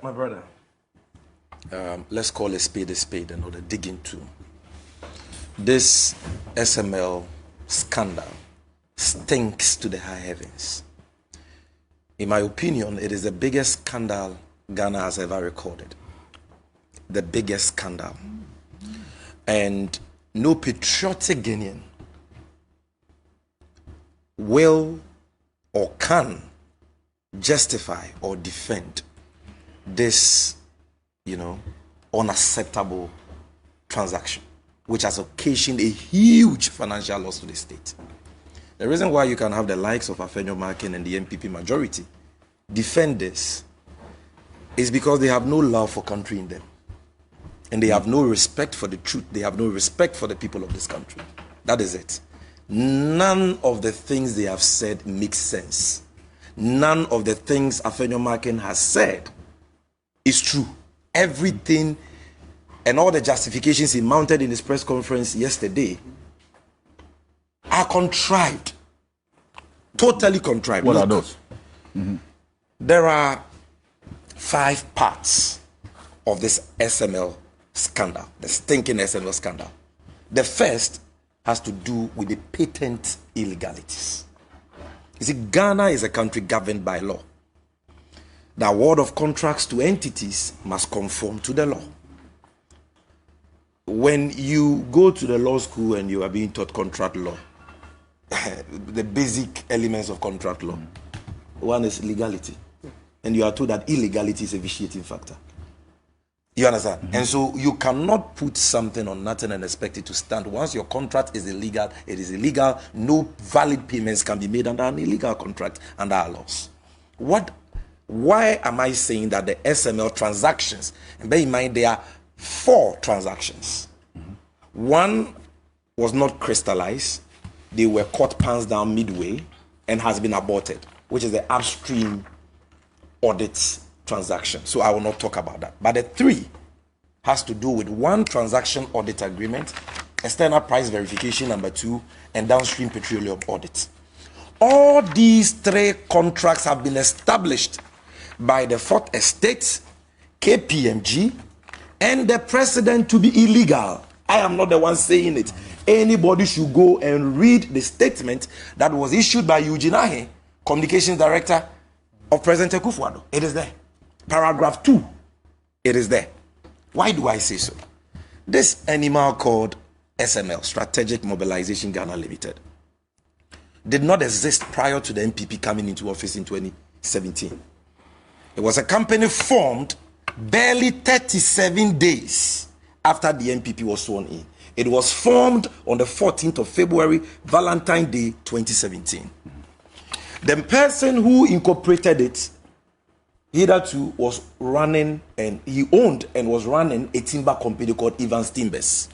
My brother, let's call a spade and not a dig into. This SML scandal stinks to the high heavens. In my opinion, it is the biggest scandal Ghana has ever recorded. The biggest scandal. And no patriotic Ghanaian will or can justify or defend this, unacceptable transaction, which has occasioned a huge financial loss to the state. The reason why you can have the likes of Afenyo Markin and the MPP majority defend this is because they have no love for country in them. And they have no respect for the truth. They have no respect for the people of this country. That is it. None of the things they have said makes sense. None of the things Afenyo Markin has said is true. Everything and all the justifications he mounted in his press conference yesterday are contrived. Totally contrived. What are those? There are 5 parts of this SML scandal, the stinking SML scandal. The first has to do with the patent illegalities. You see, Ghana is a country governed by law. The award of contracts to entities must conform to the law. When you go to the law school and you are being taught contract law, the basic elements of contract law, one is legality. And you are told that illegality is a vitiating factor. You understand? And so you cannot put something on nothing and expect it to stand. Once your contract is illegal, it is illegal. No valid payments can be made under an illegal contract under our laws. Why am I saying that the SML transactions, and bear in mind there are 4 transactions. One was not crystallized. They were caught pants down midway and has been aborted, which is the upstream audit transaction. So I will not talk about that. But the 3 has to do with 1 transaction audit agreement, external price verification number 2, and downstream petroleum audit. All these 3 contracts have been established by the 4th Estate, KPMG, and the president to be illegal. I am not the one saying it. Anybody should go and read the statement that was issued by Eugene Ahe, Communications Director of President Akufo-Addo. It is there. Paragraph 2. It is there. Why do I say so? This animal called SML, Strategic Mobilization Ghana Limited, did not exist prior to the MPP coming into office in 2017. It was a company formed barely 37 days after the MPP was sworn in. It was formed on the 14th of February, Valentine's Day, 2017. The person who incorporated it hitherto was running, and he owned and was running a timber company called Evans Timbers.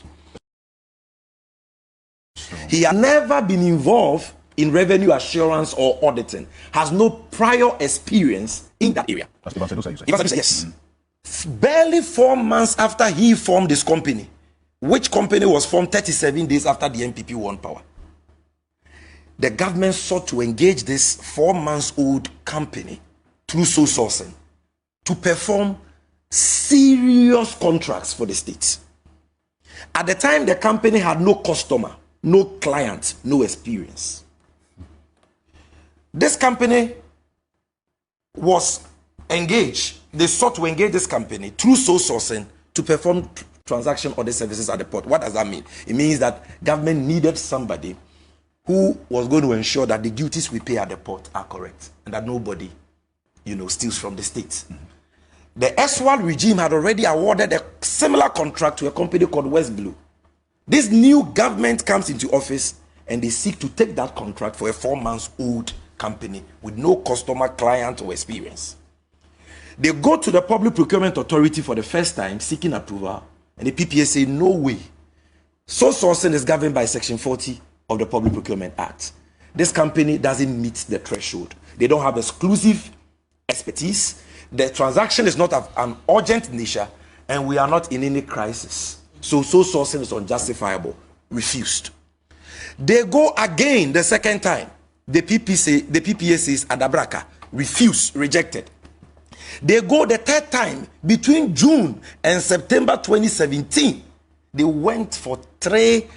He had never been involved in revenue assurance or auditing, has no prior experience in that area. Yes. Barely 4 months after he formed this company, which company was formed 37 days after the MPP won power, the government sought to engage this 4 months old company through sole sourcing to perform serious contracts for the states. At the time, the company had no customer, no client, no experience. This company was engaged. They sought to engage this company through sole sourcing to perform transaction audit services at the port. What does that mean? It means that government needed somebody who was going to ensure that the duties we pay at the port are correct and that nobody, steals from the state. The Eswald regime had already awarded a similar contract to a company called West Blue. This new government comes into office and they seek to take that contract for a 4 months old company with no customer, client, or experience. They go to the Public Procurement Authority for the first time seeking approval, and the PPA say, no way. Sole sourcing is governed by Section 40 of the Public Procurement Act. This company doesn't meet the threshold. They don't have exclusive expertise. The transaction is not of an urgent nature, and we are not in any crisis. So sole sourcing is unjustifiable. Refused. They go again the second time. The PPA says Adabraka. Refused. Rejected. They go the third time between June and September 2017. They went for 3,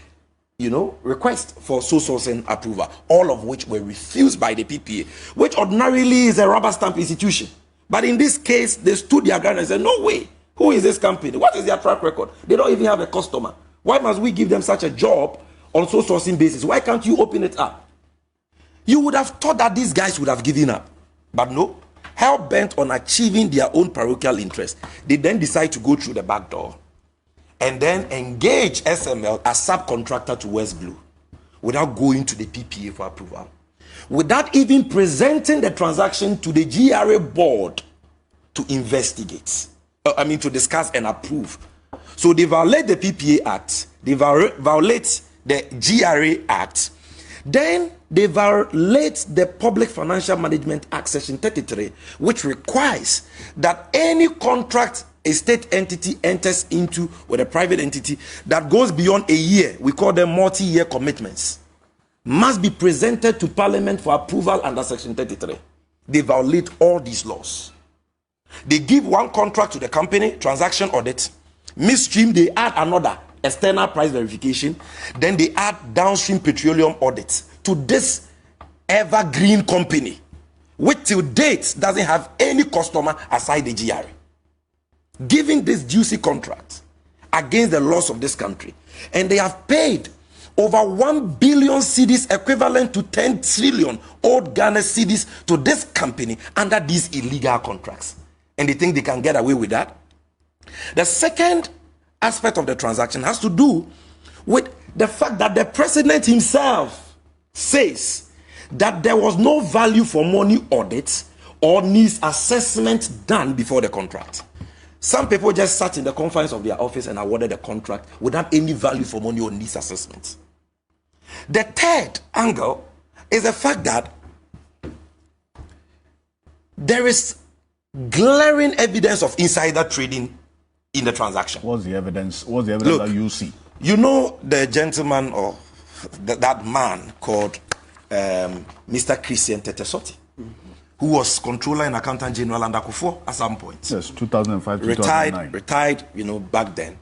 requests for sole sourcing approval, all of which were refused by the PPA, which ordinarily is a rubber stamp institution. But in this case, they stood their ground and said, no way. Who is this company? What is their track record? They don't even have a customer. Why must we give them such a job on sole sourcing basis? Why can't you open it up? You would have thought that these guys would have given up. But no, hell-bent on achieving their own parochial interest, they then decide to go through the back door and then engage SML as subcontractor to West Blue without going to the PPA for approval, without even presenting the transaction to the GRA board to investigate, to discuss and approve. So they violate the PPA Act, they violate the GRA Act, then they violate the Public Financial Management Act, Section 33, which requires that any contract a state entity enters into with a private entity that goes beyond a year, we call them multi-year commitments, must be presented to Parliament for approval under Section 33. They violate all these laws. They give one contract to the company, transaction audit. Midstream, they add another, external price verification. Then they add downstream petroleum audits to this evergreen company, which till date doesn't have any customer aside the GRA. Giving this juicy contract against the laws of this country. And they have paid over 1 billion cedis, equivalent to 10 trillion old Ghana cedis, to this company under these illegal contracts. And they think they can get away with that. The second aspect of the transaction has to do with the fact that the president himself says that there was no value for money audits or needs assessment done before the contract. Some people just sat in the confines of their office and awarded the contract without any value for money or needs assessment. The third angle is the fact that there is glaring evidence of insider trading in the transaction. What's the evidence? What's the evidence that you see? You know the gentleman or that man called Mr. Christian Tetesotti, who was controller and accountant general under Kufuor at some point. Yes, 2005, 2009. Retired, back then.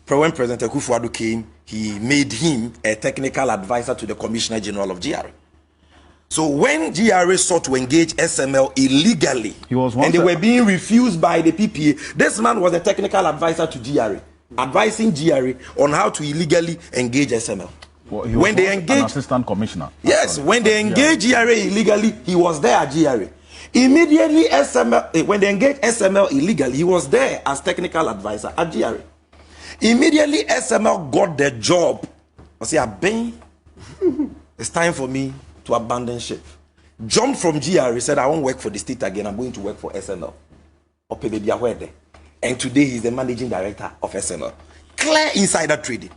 When President Kufuor came, he made him a technical advisor to the Commissioner General of GRA. So when GRA sought to engage SML illegally, and they were being refused by the PPA, this man was a technical advisor to GRA, advising GRA on how to illegally engage SML. Well, when they engaged an assistant commissioner. Yes, when they engaged GRA illegally, he was there at GRA. Immediately, when they engaged SML illegally, he was there as technical advisor at GRA. Immediately, SML got the job. I say, it's time for me to abandon ship. Jumped from GRA, said, I won't work for the state again, I'm going to work for SML. And today he's the managing director of SML. Clear insider trading.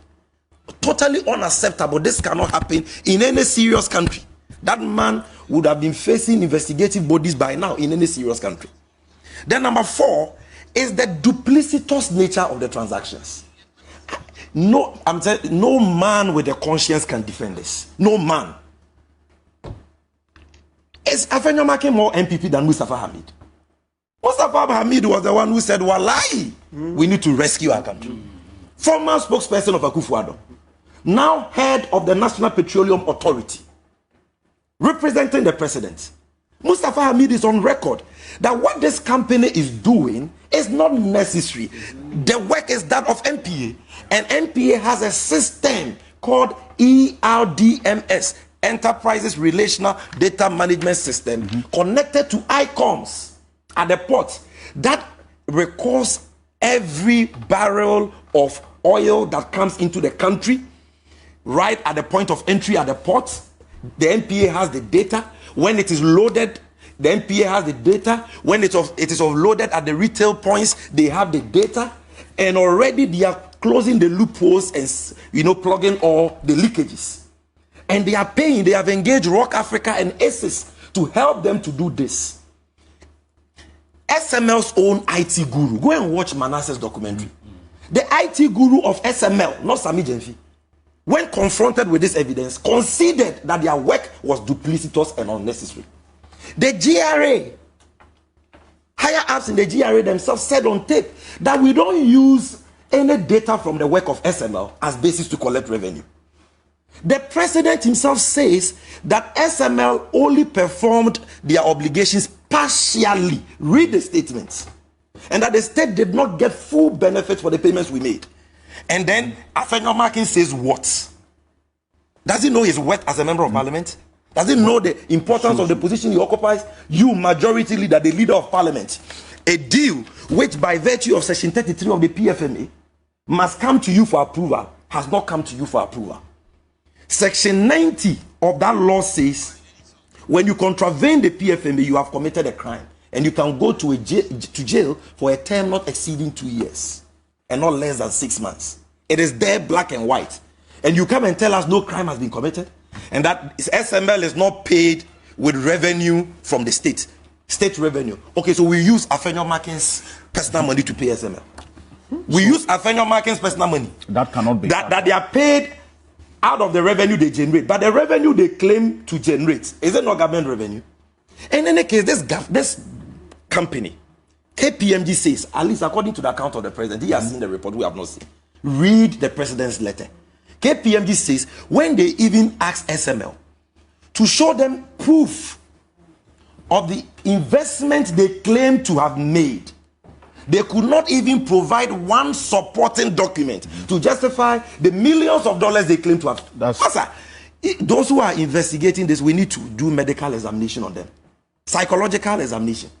Totally unacceptable. This cannot happen in any serious country. That man would have been facing investigative bodies by now in any serious country. Then number 4 is the duplicitous nature of the transactions. No, I'm saying no man with a conscience can defend this. No man. Is Afenyo more MPP than Mustafa Hamid? Mustafa Hamid was the one who said, Wallahi, we need to rescue our country. Former spokesperson of Akufo-Addo, now head of the National Petroleum Authority, representing the president. Mustafa Hamid is on record that what this company is doing is not necessary. The work is that of NPA, and NPA has a system called ERDMS, Enterprises Relational Data Management System, connected to ICOMS at the port that records every barrel of oil that comes into the country right at the point of entry at the port. The NPA has the data. When it is loaded, the NPA has the data. When it is offloaded at the retail points, they have the data. And already they are closing the loopholes and plugging all the leakages. And they are paying. They have engaged Rock Africa and ACES to help them to do this. SML's own IT guru. Go and watch Manasseh's documentary. The IT guru of SML, not Sammy Gyamfi, when confronted with this evidence, conceded that their work was duplicitous and unnecessary. The GRA Higher ups in the GRA themselves said on tape that we don't use any data from the work of SML as basis to collect revenue. The president himself says that SML only performed their obligations partially. Read the statements. And that the state did not get full benefit for the payments we made. And then Afenyo Markin says what? Does he know his worth as a member of parliament? Does he know the importance of the position he occupies? You, majority leader, the leader of parliament. A deal which by virtue of section 33 of the PFMA must come to you for approval has not come to you for approval. Section 90 of that law says when you contravene the PFMA, you have committed a crime. And you can go to jail for a term not exceeding 2 years and not less than 6 months. It is there, black and white. And you come and tell us no crime has been committed and that SML is not paid with revenue from the state revenue. Okay, so we use Afenyo Markin's personal money to pay SML. We use Afenyo Markin's personal money. That cannot be. That they are paid out of the revenue they generate. But the revenue they claim to generate, is it not government revenue? In any case, this company, KPMG says, at least according to the account of the president, he has seen the report, we have not seen. Read the president's letter. KPMG says, when they even asked SML to show them proof of the investment they claim to have made, they could not even provide one supporting document to justify the millions of dollars they claim to have. Those who are investigating this, we need to do medical examination on them. Psychological examination.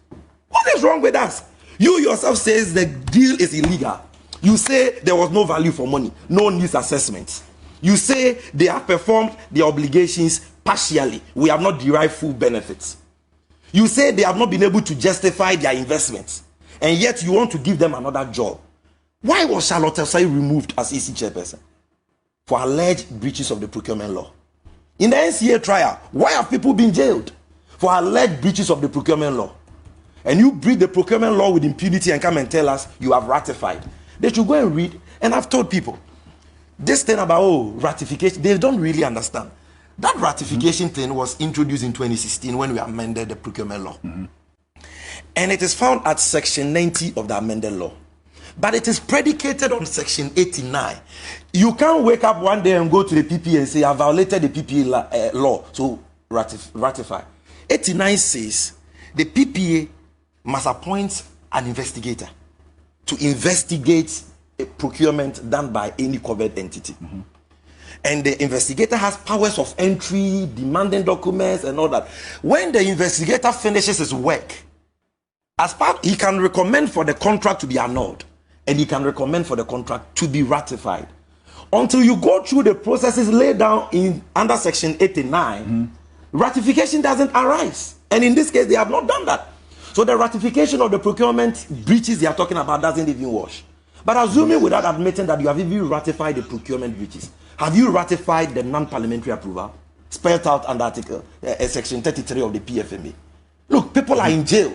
What is wrong with us? You yourself says the deal is illegal. You say there was no value for money, no needs assessment. You say they have performed their obligations partially. We have not derived full benefits. You say they have not been able to justify their investments. And yet you want to give them another job. Why was Charlotte Osai removed as EC chairperson? For alleged breaches of the procurement law. In the NCA trial, why have people been jailed? For alleged breaches of the procurement law. And you breach the procurement law with impunity and come and tell us you have ratified. They should go and read. And I've told people, this thing about ratification, they don't really understand. That ratification thing was introduced in 2016 when we amended the procurement law. And it is found at section 90 of the amended law. But it is predicated on section 89. You can't wake up one day and go to the PPA and say, I violated the PPA law, so ratify. 89 says the PPA must appoint an investigator to investigate a procurement done by any covered entity. And the investigator has powers of entry, demanding documents and all that. When the investigator finishes his work, as part, he can recommend for the contract to be annulled and he can recommend for the contract to be ratified. Until you go through the processes laid down in under section 89, ratification doesn't arise. And in this case, they have not done that. So the ratification of the procurement breaches they are talking about doesn't even wash. But assuming without admitting that you have even ratified the procurement breaches, have you ratified the non-parliamentary approval spelled out under article section 33 of the PFMA? Look, people are in jail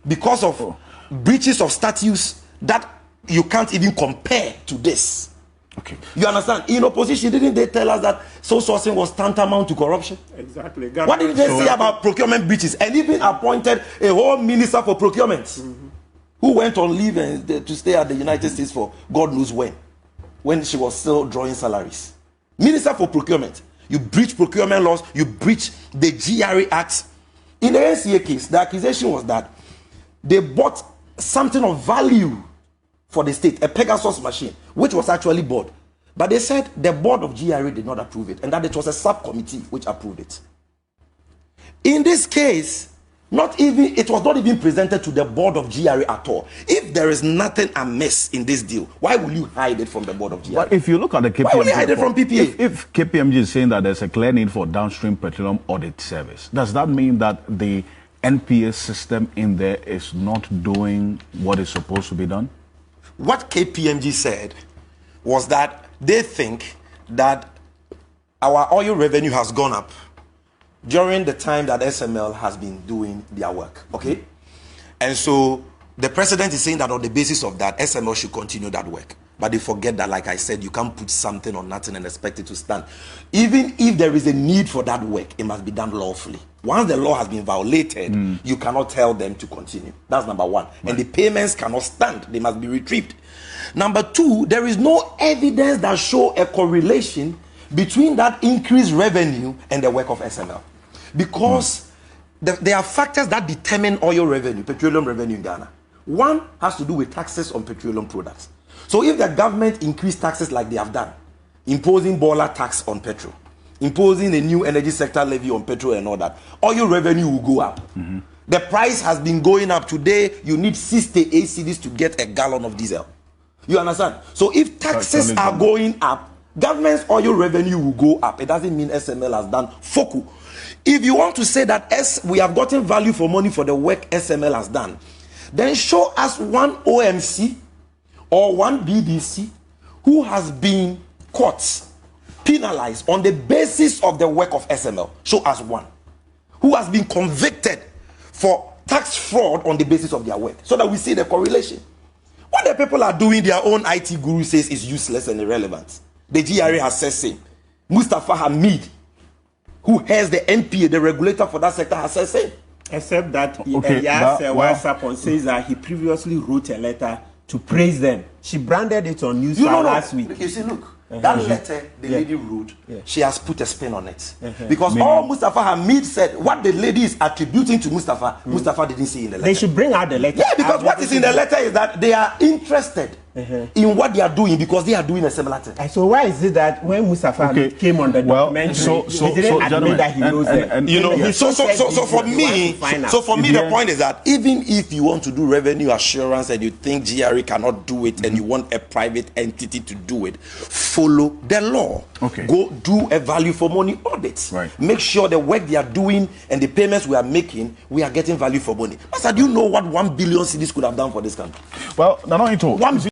because of breaches of statutes that you can't even compare to this. Okay. You understand? In opposition, didn't they tell us that sole sourcing was tantamount to corruption? Exactly. What did they say about procurement breaches? And even appointed a whole minister for procurement who went on leave and to stay at the United States for God knows when she was still drawing salaries. Minister for procurement. You breach procurement laws, you breach the GRA Act. In the NCA case, the accusation was that they bought something of value for the state, a Pegasus machine, which was actually bought. But they said the board of GRA did not approve it, and that it was a subcommittee which approved it. In this case, it was not even presented to the board of GRA at all. If there is nothing amiss in this deal, why will you hide it from the board of GRA? But if you look at the KPMG, why will you hide it from PPA? If KPMG is saying that there's a clear need for downstream petroleum audit service, does that mean that the NPA system in there is not doing what is supposed to be done? What KPMG said was that they think that our oil revenue has gone up during the time that SML has been doing their work, okay? And so the president is saying that on the basis of that, SML should continue that work. But they forget that, like I said, you can't put something on nothing and expect it to stand. Even if there is a need for that work, it must be done lawfully. Once the law has been violated, you cannot tell them to continue. That's number one. Right. And the payments cannot stand. They must be retrieved. Number two, there is no evidence that show a correlation between that increased revenue and the work of SML. Because there are factors that determine oil revenue, petroleum revenue in Ghana. One has to do with taxes on petroleum products. So if the government increased taxes like they have done, imposing boiler tax on petrol, imposing a new energy sector levy on petrol and all that, oil revenue will go up. The price has been going up. Today, you need 68 cedis to get a gallon of diesel. You understand? So if taxes are going up, government's oil revenue will go up. It doesn't mean SML has done focal. If you want to say that we have gotten value for money for the work SML has done, then show us one OMC or one BDC who has been caught, penalized on the basis of the work of SML. Show us one who has been convicted for tax fraud on the basis of their work, so that we see the correlation. What the people are doing, their own IT guru says is useless and irrelevant. The GRA has said same. Mustafa Hamid, who has the NPA, the regulator for that sector, has said same. Except that Sapon says that he previously wrote a letter to praise them. She branded it on news last week. You see, look, that letter the lady wrote, she has put a spin on it. Because all Mustafa Hamid said, what the lady is attributing to Mustafa, Mustafa didn't see in the letter. They should bring out the letter. Yeah, because what is in the letter is that they are interested in what they are doing, because they are doing a similar thing. So why is it that when Mustafa came on the documentary, he didn't admit that he knows them? You know, so for me, the point is that even if you want to do revenue assurance and you think GRA cannot do it and you want a private entity to do it, follow the law. Go do a value for money audit. Make sure the work they are doing and the payments we are making, we are getting value for money. Master, do you know what 1 billion cedis could have done for this country? Well, not only to